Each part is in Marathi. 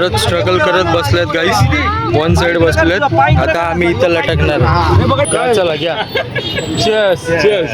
परत स्ट्रगल करत बसलेत गाईस, वन साइड बसलेत. आता आम्ही इथं लटकणार. चला घ्या. चेस चेस.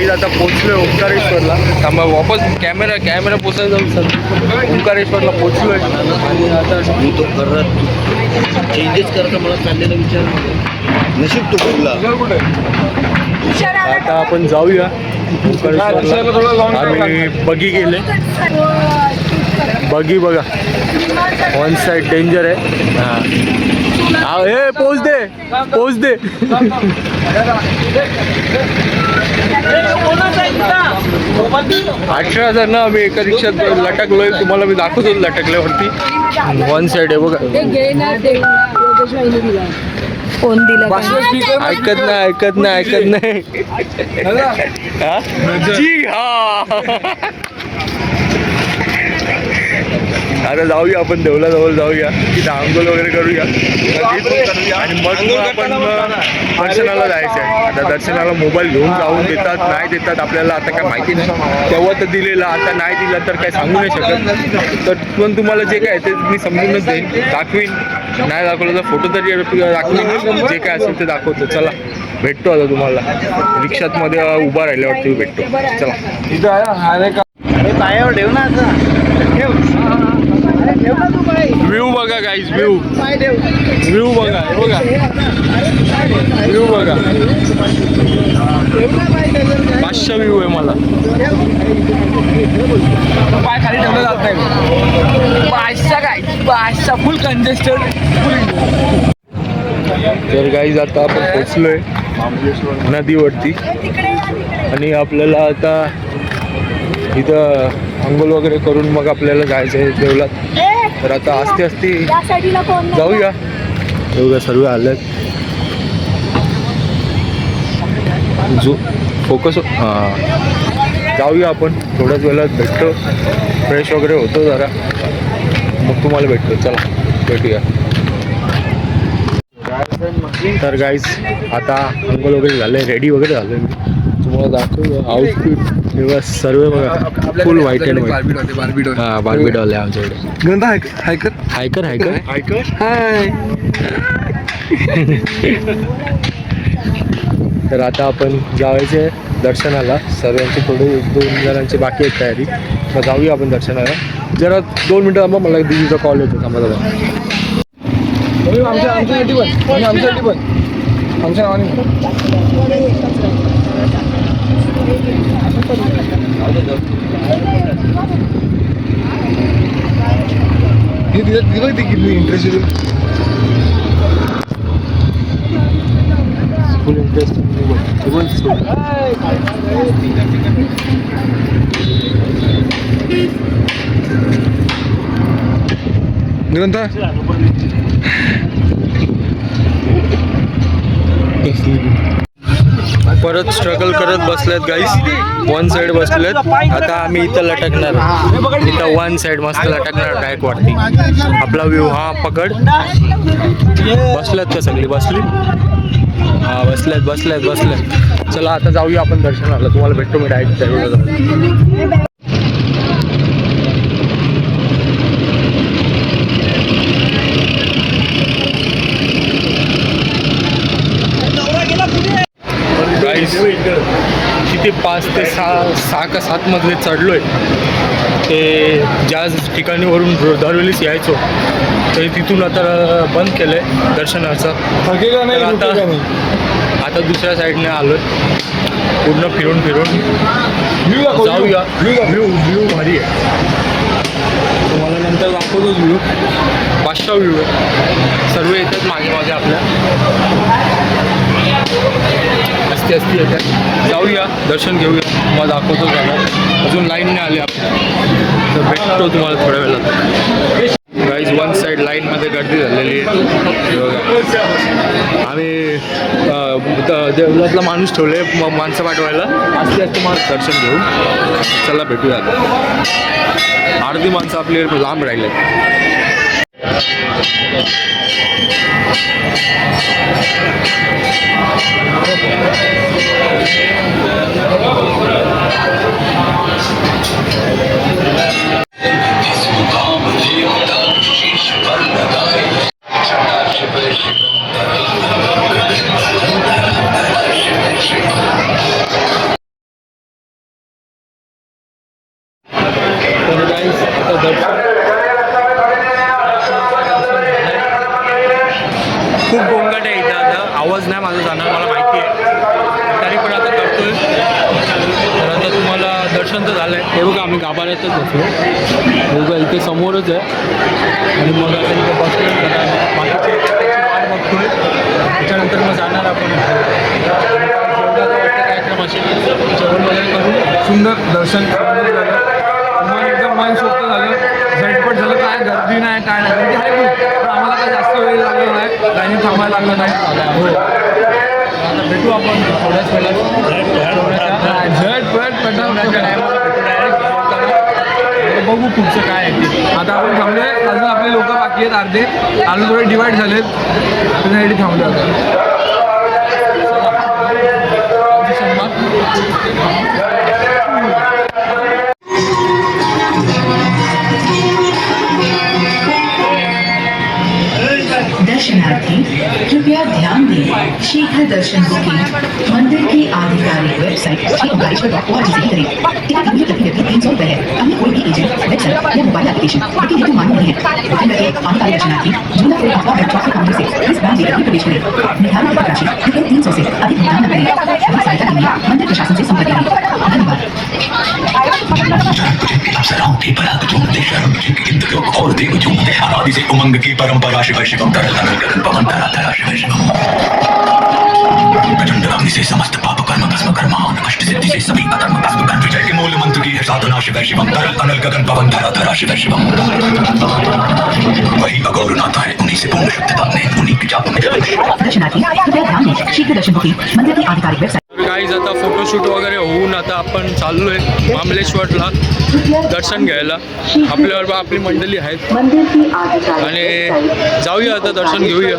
आता पोचलोय ओंकारेश्वरला. थांबा वापस कॅमेरा पोचायला जाऊ सर. ओंकारेश्वरला पोचलोय आणि आता तो करत चेंजेस करता मला चाललेला विचार नशीब तो बोलला. आता आपण जाऊया ओंकारेश्वरला. आम्ही बगी गेले. बगी बघा, वन साइड डेंजर आहे. हां हे पोच दे. 18,000 ना आम्ही एका रिक्षात लटकलोय. तुम्हाला मी दाखवतो लटकल्यावरती. वन साइड आहे बघा. फोन दिला ऐकत नाही. आता जाऊया आपण देवळाजवळ जाऊया, तिथे आंघोळ वगैरे करूया आणि मग आपण दर्शनाला जायचं आहे. आता दर्शनाला मोबाईल घेऊन जाऊन देतात नाही देतात आपल्याला आता काय माहिती नाही. तेव्हा तर दिलेला, आता नाही दिला तर काय सांगू नाही शकत. तर पण तुम्हाला जे काय ते मी समजूनच देईन, दाखवीन. नाही दाखवलं तर फोटो तरी दाखवीन. जे काय असेल ते दाखवतो. चला भेटतो आता तुम्हाला रिक्षात मध्ये उभा राहिल्यावरती भेटतो. चला इथं आहे का पायावर ठेव ना. व्ह्यू बघा गाईज, व्ह्यू बघा. व्ह्यू बघा. 500 व्ह्यू आहे मला. पाय खाली ठेवलं जात नाही. 500 फुल कंजेस्टेड. तर गाईज आता आपण पोचलोय नदीवरती आणि आपल्याला आता इथं अंघोळ वगैरे करून मग आपल्याला जायचं आहे देवळात. तर आता असते जाऊया. एवढं सर्व आलेत. जो फोकस जाऊया आपण. थोड्याच वेळात भेटतो, फ्रेश वगैरे होतो जरा, मग तुम्हाला भेटतो. चला भेटूया. तर गाईज आता अंघोळ वगैरे झालं, रेडी वगैरे झालं. तुम्हाला दाखवू आउटफिट तेव्हा सर्व बघा फुल व्हाईट अँड व्हाईट. हां बार्बी डॉल आहे आमच्याकडे. गंधा हायकर हाय. तर आता आपण जायचे दर्शनाला. सर्वांची थोडी 1-2 जणांची बाकी आहेत तयारी. मग जाऊया आपण दर्शनाला. जरा 2 मिनटं थांबा, मला दिदीचा कॉल येतो. थांबा आमच्यासाठी पण आमच्या नावाने किती इंटरेस्ट फुल इंटरेस्ट. ग्रंथा परत स्ट्रगल करत बसलेत गाईस, वन साइड बसलेत. आता आम्ही इथं लटकणार. इथं वन साइड मस्त लटकणार डायरेक्ट वरती. आपला व्ह्यू हा पकड. बसल्यात का सगळी? हा बसल्यात. चला आता जाऊया आपण दर्शनाला. तुम्हाला भेटतो मी डायरेक्ट त्यावेळेला. किती 5 ते 6 का 7 मजले चढलोय. ते ज्या ठिकाणी वरून दरवेळीस यायचो ते तिथून आता बंद केलंय दर्शनाचं. आता दुसऱ्या साईडने आलोय. पूर्ण फिरून जाऊया. व्ह्यू भारी आहे. तुम्हाला नंतर दाखवतोच व्ह्यू. 500 व्ह्यू आहे. सर्व येतात मागे आपल्या. असती येतात. जाऊया दर्शन घेऊया, मग दाखवतो झालं. अजून लाईन नाही आली आपल्या. तर भेटतो तुम्हाला थोड्या वेळात. गाईज वन साईड लाईनमध्ये गर्दी झालेली आहे हे बघा. आम्ही देवळातला माणूस ठेवले माणसं पाठवायला असते मला दर्शन घेऊ. चला भेटूया आता. अर्धी माणसं आपली लांब राहिले. खूप गोंगाट आहे इथं. आता आवाज नाही माझा जाणार मला माहिती आहे, तरी पण आता करतोय. तर आता तुम्हाला दर्शन तर झालं आहे. हे बघा आम्ही गाभाऱ्यातच बसलो. बघा इथे समोरच आहे आणि मग आता इथे बसलो बाकीची वाट बघतोय. त्याच्यानंतर मग जाणार आपण कार्यक्रम असेल जेवण वगैरे करून सुंदर दर्शन झालं. मन एकदम मन सोपं झालं, झटपट झालं. काय गर्दी नाही काय नाही, गर्दी आहे खूप पण आम्हाला काय जास्त वेळ लागला नाही, लाईनीत थांबायला लागलं नाही. हो आता भेटू आपण थोड्याच वेळात झटपट पटवण्याच्या टायमाला भेटू डायरेक्ट. बघू पुढचं काय आहे ते. आता आपण थांबले, अजून आपले लोक बाकी आहेत अर्धे, अजून थोडे डिवाईड झालेत त्याच्यासाठी थांबले आता. दर्शनार्थी कृपया ध्यान दें, शीघ्र दर्शन बुकिंग मंदिर की आधिकारिक वेबसाइट श्रीओंकारेश्वर.org से ही करें. टिकट मूल्य प्रति व्यक्ति 300 रुपये है. अन्य कोई भी एजेंट, वेबसाइट या मोबाइल एप्लीकेशन बुकिंग हेतु मान्य नहीं है. बुकिंग करके आने वाले दर्शनार्थी झूला फूल अथवा ट्रॉफी काउंटर से इस बैंक लेकर प्रवेश करें. निर्धारित राशि रुपये 300 से अधिक भुगतान न करें. अधिक सहायता के लिए मंदिर प्रशासन से संपर्क करें. धन्यवाद. और देव झूमते आदि से उमंग की परंपरा शिव शिवम तरल तरल गगन पवन धरा धरा शिव शिवम. प्रचंड अग्नि से समस्त पाप कर्म भस्म कर्म कष्ट सिद्धि से सभी अधर्म भस्म कर्म विजय के मूल मंत्र की है साधना शिव शिवम तरल अनल गगन पवन धरा धरा शिव शिवम. वही अगौरनाथ है, उन्हीं से पूर्ण शुद्धता ने उन्हीं के जाप में दर्शनार्थी कृपया ध्यान दें, शीघ्र दर्शन बुकिंग मंदिर की आधिकारिक वेबसाइट. गाईज आता फोटोशूट वगैरे होऊन आता आपण चाललो आहे मामलेश्वरला दर्शन घ्यायला. आपल्याबरोबर आपली मंडळी आहेत आणि जाऊया आता दर्शन घेऊया.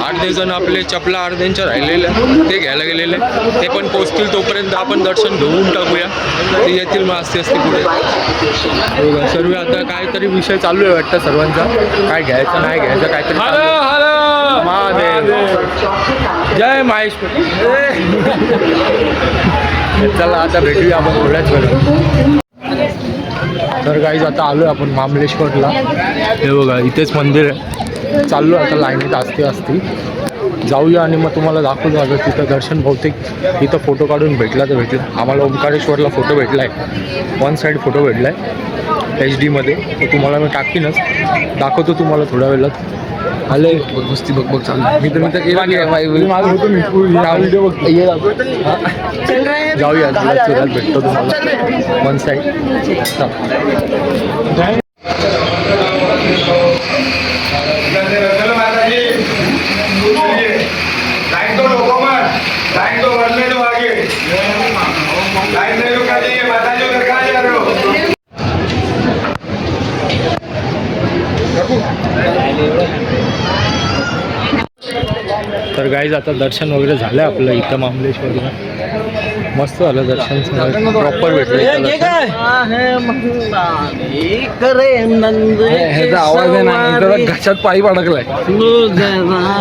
अर्धे जण आपले चपला अर्ध्यांच्या राहिलेल्या ते घ्यायला गेलेले, ते पण पोचतील तोपर्यंत आपण दर्शन घेऊन टाकूया. ते येतील मग असते पुढे. सर्व आता काहीतरी विषय चालू आहे वाटतं सर्वांचा, काय घ्यायचं नाही घ्यायचं काहीतरी. महादेव जय महेश्वर. चला आता भेटूया आपण थोड्याच वेळात. तर गाईज आता आलो आपण मामलेश्वरला. हे बघा इथेच मंदिर आहे. चाललो आता लाईनीत असते जाऊया आणि मग तुम्हाला दाखवतो. आता तिथं दर्शन बहुतेक इथं फोटो काढून भेटला तर भेटला. आम्हाला ओंकारेश्वरला फोटो भेटला आहे, वन साईड फोटो भेटला आहे HD मध्ये. तो तुम्हाला मी टाकीनच दाखवतो तुम्हाला थोड्या वेळात. आले गोष्टी बघ चालू. मी तर व्हिडिओ बघतो. जाऊया भेटतो तुम्हाला वन साईड. तर गाईज आता दर्शन वगैरे झालं आपलं इथं मामलेश्वरला. मस्त झालं दर्शन, प्रॉपर भेटलं. ह्याचा आवाज आहे ना, त्याला घशात पाईप अडकलाय.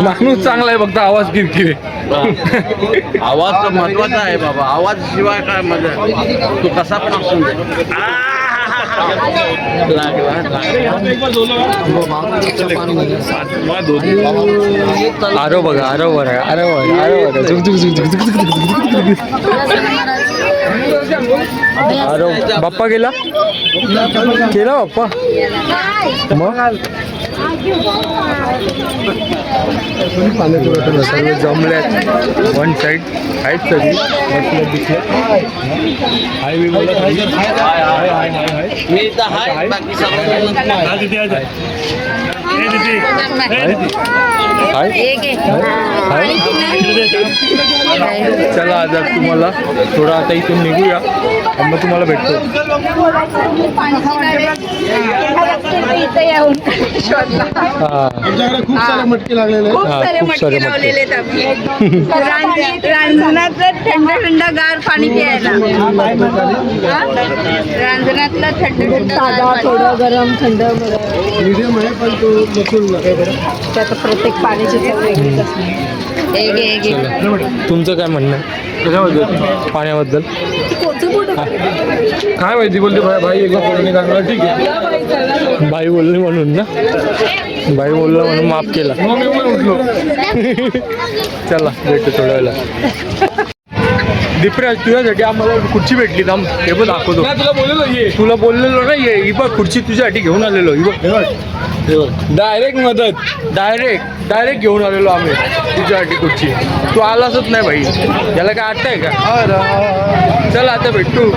माणूस चांगला आहे फक्त आवाज किरकिर. आवाज तर महत्वाचा आहे बाबा. आवाज शिवाय काय मजा. तू कसा पण असून दे. आरो बघा आरो बघा आरो बघा आरो बघा झुक झुक झुक झुक झुक झुक. आरो बाप्पा गेला बाप्पा. मग सर्व जमले वन साईड आहेत सगळी. म्हटलं दिसलं हाय मी बोलत मी तर हाय बाकी सगळं चला आता तुम्हाला थोडं आता इथून निघूया आणि मग तुम्हाला भेटतो. खूप सारे मटके लागलेले आहेत. खूप सारे मटके. रांजणातलं थंड थंड गार पाणी प्यायला. रांजणातलं थंड थंड ताजा थोडं गरम थंड मीडियम आहे पण तो बसून त्यात प्रत्येक पाण्याची चव वेगळीच असते. तुमचं काय म्हणणं आहे पाण्याबद्दल? काय माहिती बोलते भाई एकदा फोडणी टाकला ठीक आहे. बाई बोलली म्हणून ना, बाई बोललं म्हणून माफ केला. मग मी पण उठलो. चला भेटतो थोड्या वेळेला. दिपराज तुझ्यासाठी आम्हाला खुर्ची भेटली थांब हे पण दाखवतो. नाही तुला बोललो ये तुला बोललेलो ना ये ही बघ खुर्ची तुझ्यासाठी घेऊन आलेलो. ही बघ डायरेक्ट मदत. डायरेक्ट घेऊन आलेलो आम्ही तुझ्यासाठी खुर्ची. तू आलासच नाही भाई, याला काय आटतंय का? चल आता भेटू.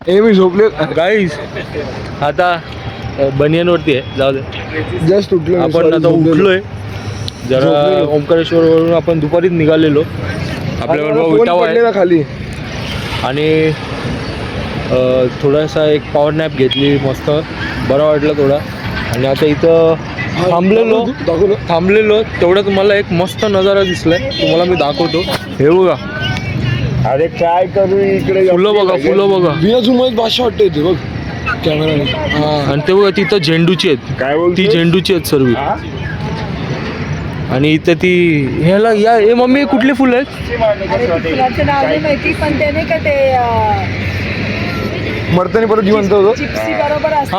हे मी झोपले गाईज आता बनियनवरती आहे, जाऊ दे. जस्ट उठलो आपण आता उठलोय जरा ओंकारेश्वरवरून. आपण दुपारीच निघालेलो. आपल्याबरोबर उठावा आहे खाली आणि थोडासा एक पॉवर नॅप घेतली, मस्त बरं वाटलं थोडा. आणि आता इथं थांबलेलो तेवढं तुम्हाला एक मस्त नजारा दिसलाय, तुम्हाला मी दाखवतो. हे बघा, अरे काय करू इकडे फुलं बघा. बिना झुमत भाषा वाटते ते बघ कॅमेराने. आणि ते बघा तिथं झेंडूची आहेत. काय बोलतो ती झेंडूची आहेत सर्व. आणि इथं ती ह्याला या हे मम्मी कुठली फुलं आहेत? फुलाचं नाव नाही माहिती पण त्याने का ते मरतानी परत जिवंत होतो. चिप्सी बरोबर असते.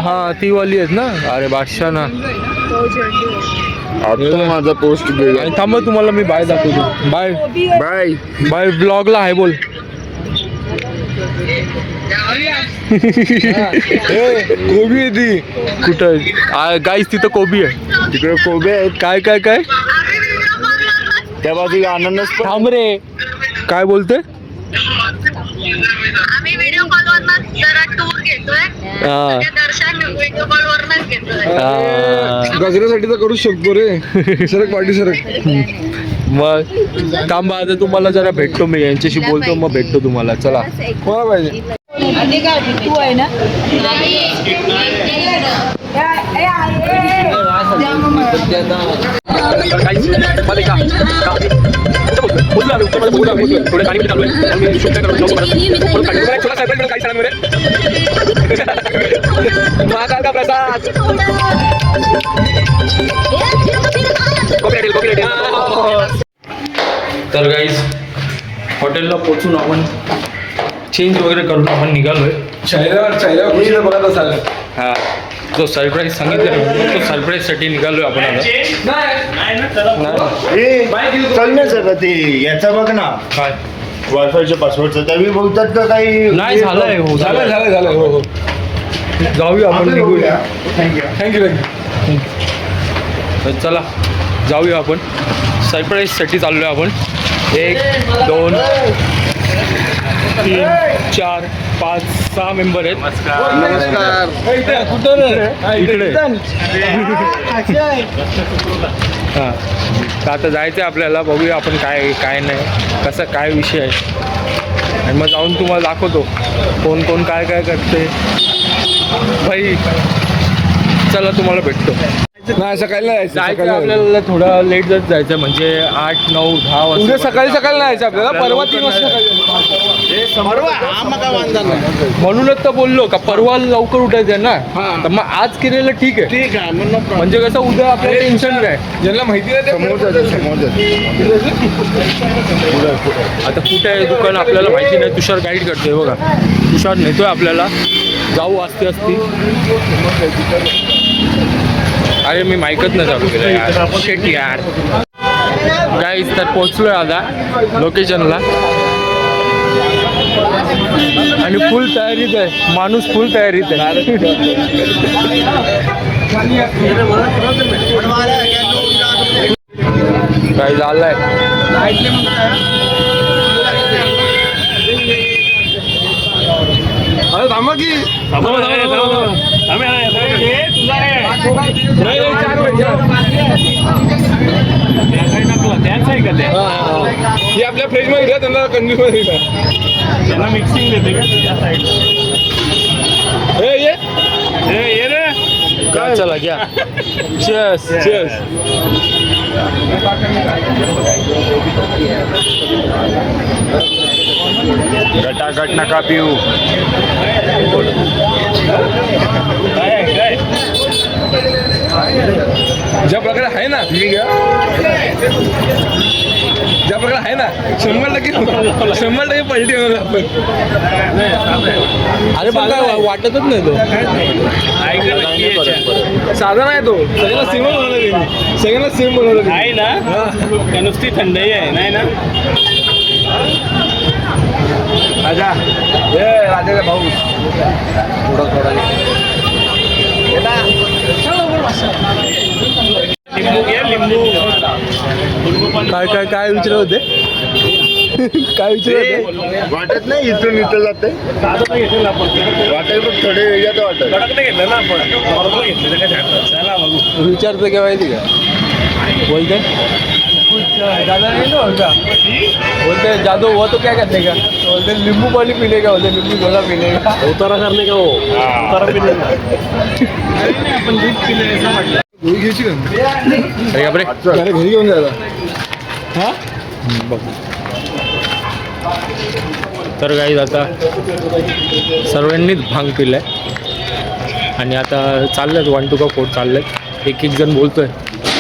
हा ती वाली आहेत ना. अरे बादशाह ना. तो झेंडू आता माझा पोस्ट आणि थांबा तुम्हाला मी बाय दाखवतो. Bye bye. बाय ब्लॉगला आहे बोल. कोबी आहे ती. कुठं गाईस तिथं कोबी आहे. तिकडे कोबी आहेत. काय त्या बाजूला अननस पण. थांब रे, काय बोलते? आम्ही व्हिडिओ कॉलवर जरा टूर घेतोय. हा. दर्शन व्हिडिओ कॉलवरच घेतोय. गजऱ्यासाठी तर करू शकतो रे. सरक पार्टी सरक. मग थांबा आता तुम्हाला जरा भेटतो मी, यांच्याशी बोलतो मग भेटतो तुम्हाला. चला. कोणा पाहिजे? तू आहे ना. तर गाईज हॉटेलला पोचून आपण चेंज वगैरे करून आपण निघालोय. चायला खुशीला बघत असाल. हा, जो सरप्राईज सांगितलं तो सरप्राईजसाठी निघालोय आपण आता. चल ना सर ते याचा बघ ना काय वायफायच्या पासवर्डचं त्यावेळी बोलतात का काही नाही झालंय. हो झालं हो. जाऊया आपण निघूया. थँक्यू. तर चला जाऊया आपण. सरप्राईजसाठी चाललोय आपण. 1 2 3 4 5 6 मेंबर आहेत. नमस्कार. इकडे हां. तर आता जायचं आहे आपल्याला. बघूया आपण काय नाही कसं काय विषय आहे. आणि मग जाऊन तुम्हाला दाखवतो कोण काय करते. भाई चला तुम्हाला भेटतो. नाही सकाळी नाही जायचं आपल्याला थोडं लेट जायचं म्हणजे 8 9 10 उद्या वाजता. सकाळी नाही जायचं आपल्याला. परवा 3 वाजता म्हणूनच तर बोललो का परवा लवकर उठायचं ना. तर मग आज केलेलं ठीक आहे. म्हणजे कसं उद्या आपल्याला टेन्शन नाही. ज्यांना माहिती नाही आता कुठे आहे दुकान आपल्याला माहिती नाही. तुषार गाईड करतोय बघा. तुषार नेतोय आपल्याला. जाऊ असती. अरे मी माईकच नाही चालू केलं यार. शेट यार. गाईज तर पोचलोय आता लोकेशनला आणि फुल तयारीत आहे. माणूस फुल तयारीत आहे. काय झालंय थांबा की हे आपल्या फ्रीज मध्ये घ्या, त्यांना कंटिन्यू मध्ये घ्या. त्यांना मिक्सिंग देते का त्या साईडला ये रे काय चला घ्या. चेस चेस. गटागट नका पिऊ. ज्या प्रकारे आहे ना, ज्या प्रकारे आहे ना 100% पलटी होणार आपण. अरे पण काय वाटतच नाही तो साधा नाही तो. सगळ्यांना सेम बनवलं, सगळ्यांना सेम बनवलं आहे ना. त्या नुसती थंडाई आहे नाही ना. राजा राजाचा भाऊ लिंबू घे लिंबू. काय काय काय विचारत होते? काय विचारत होते? वाटत नाही इथून इथं जाते साधं घेतलेलं आपण. वाटेल पण थोडे वेगळ्यात वाटत. कडक नाही घेतलं ना आपण. नॉर्मल घेतलं काय झालं. चला बघू. विचारतं काय माहिती का? बोलते ज्यादा नहीं ना होगा. बोलते जादू वो तो क्या करने का? बोलते नींबू पानी पीने का. बोलते नींबू सोडा पीने का. उतारा करणे का हो. उतारा पिले आपण दूध पिले असं म्हटलं. गोळी घ्यायची का? अरे बापरे. अरे घरी घेऊन जायला. हा बघ. तर काही आता सर्वांनीच भांग पिलाय आणि आता चाललेत 1 to 4 चाललेत. एक जण बोलतोय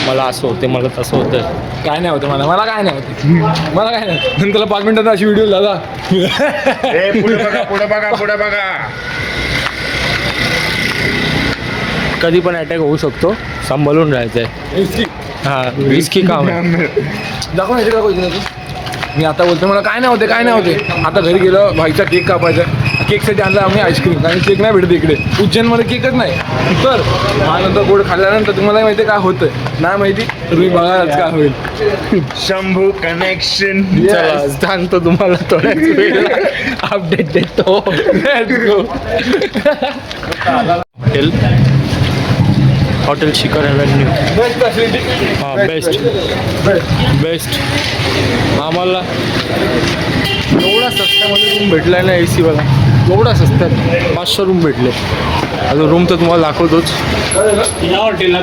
मला असं होते, मला तसं होतं. काय नाही होतं मला काय नाही होते. मला काय नाही. नंतर 5 मिनिटात अशी व्हिडिओ झाला. पुढे बघा पुढे बघा पुढे बघा. कधी पण अटॅक होऊ शकतो, सांभाळून राहायचं आहे. हां रिस्की काम आहे. दाखव नाही दाखव. मी आता बोलतो मला काय नाही होते काय नाही होते. आता घरी गेलो भाईचा केक कापायचा. केकसाठी आणला आम्ही आईस्क्रीम आणि केक नाही भेटत इकडे. उज्जैनमध्ये केकच नाही. तर नंतर गोड खाल्ल्यानंतर तुम्हाला माहिती आहे काय होतं नाही माहिती. तुम्ही बघाच काय होईल. शंभू कनेक्शन. चला सांगतो तुम्हाला थोड्याच वेळेला अपडेट देतो. हॉटेल शिखर एव्हेन्यू. Best facility. हां बेस्ट बेस्ट. आम्हाला एवढा स्वस्तामध्ये रूम भेटला आहे ना ए सीवाला. एवढा स्वस्तात 500 रूम भेटले. आता रूम तर तुम्हाला दाखवतोच. या हॉटेलला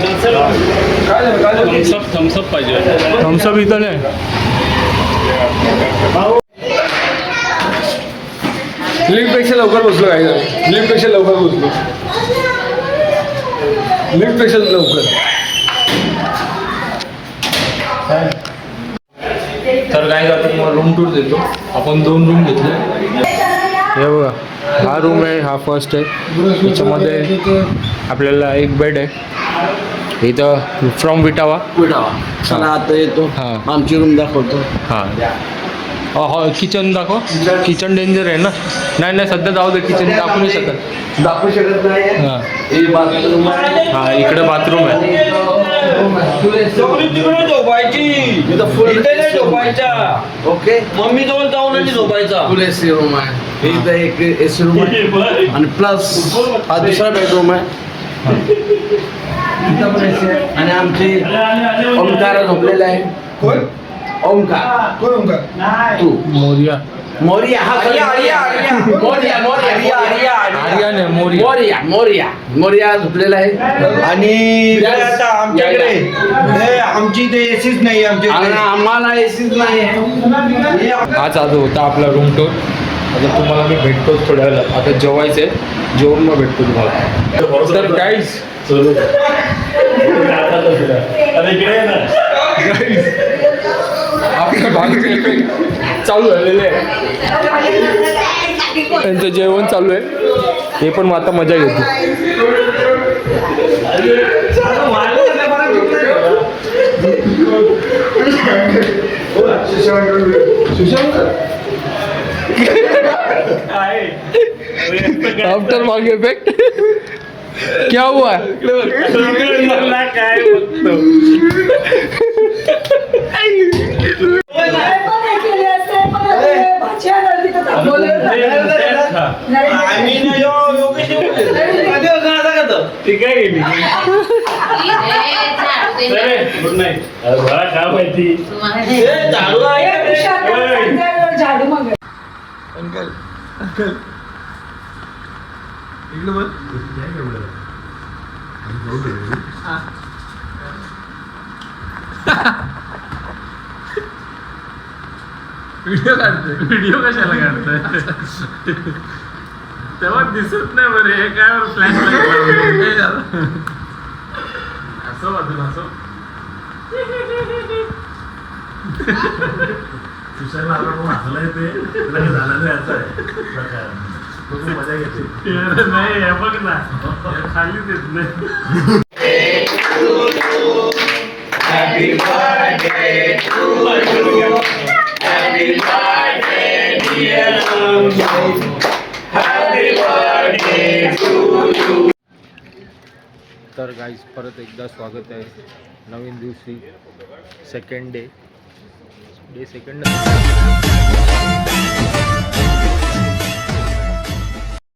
थम्सअप पाहिजे. थम्सअप इथं नाही. लिफ्टपेक्षा लवकर बसलो काय लिफ्टपेक्षा लवकर बसलो. लिफ्टपेक्षा लवकर. तर काय आता तुम्हाला रूम टूर देतो. आपण 2 रूम घेतले. हे बघा हा रूम आहे, हा फर्स्ट आहे. त्याच्यामध्ये आपल्याला एक बेड आहे इथं फ्रॉम विटावा. चला आता येतो. हां आमची रूम दाखवतो. हां हो किचन दाखव. किचन डेंजर आहे ना. नाही नाही सध्या जाऊ दे. किचन दाखवू नाही शकत. दाखवू शकत नाही. हां हे बाथरूम आहे. हां इकडे बाथरूम आहे. तिकडे झोपायची. इथे नाही झोपायचा. ओके मम्मी जवळ जाऊन आणि झोपायचा. फुल एसी रूम आहे. इथं एक एसी रूम आहे आणि प्लस हा दुसरा बेडरूम आहे. इथं पण एसी आहे आणि आमचे ओमकार झोपलेला आहे. कोण ओमकार कोण ओमकार? तू मोरिया. मोरिया हा मोरिया आर्यन आहे मोरिया. मोरिया मोरिया मोरिया झोपलेला आहे. आणि आमची ते एसीच नाही आमच्या. आम्हाला एसीच नाही. हाच आज होता आपला रूम टूर. आता तुम्हाला मी भेटतो थोड्या वेळात. आता जेवायचं आहे. जेवण मग भेटतो तुम्हाला. तर गाईज आपल्या भागाचे चालू झालेले आहे. त्यांचं जेवण चालू आहे. हे पण आता मजा घेतो. आफ्टर मांग इफेक्ट क्या हुआ? काय ती काय गेली गुड नाईट मला काय माहिती झाडू आहे झाडू मग अंकल अंकल इकडे बघ व्हिडिओ काढतोय व्हिडिओ कशाला काढतोय तेव्हा दिसत नाही बरे हे काय फ्लॅश असं वाटून असं तुषारला हसला येते झालं नाही असं आहे मजा घेते नाही हे बघ ना खाली देत नाही तर गाईज परत एकदा स्वागत आहे नवीन दिवशी सेकंड डे सेकंड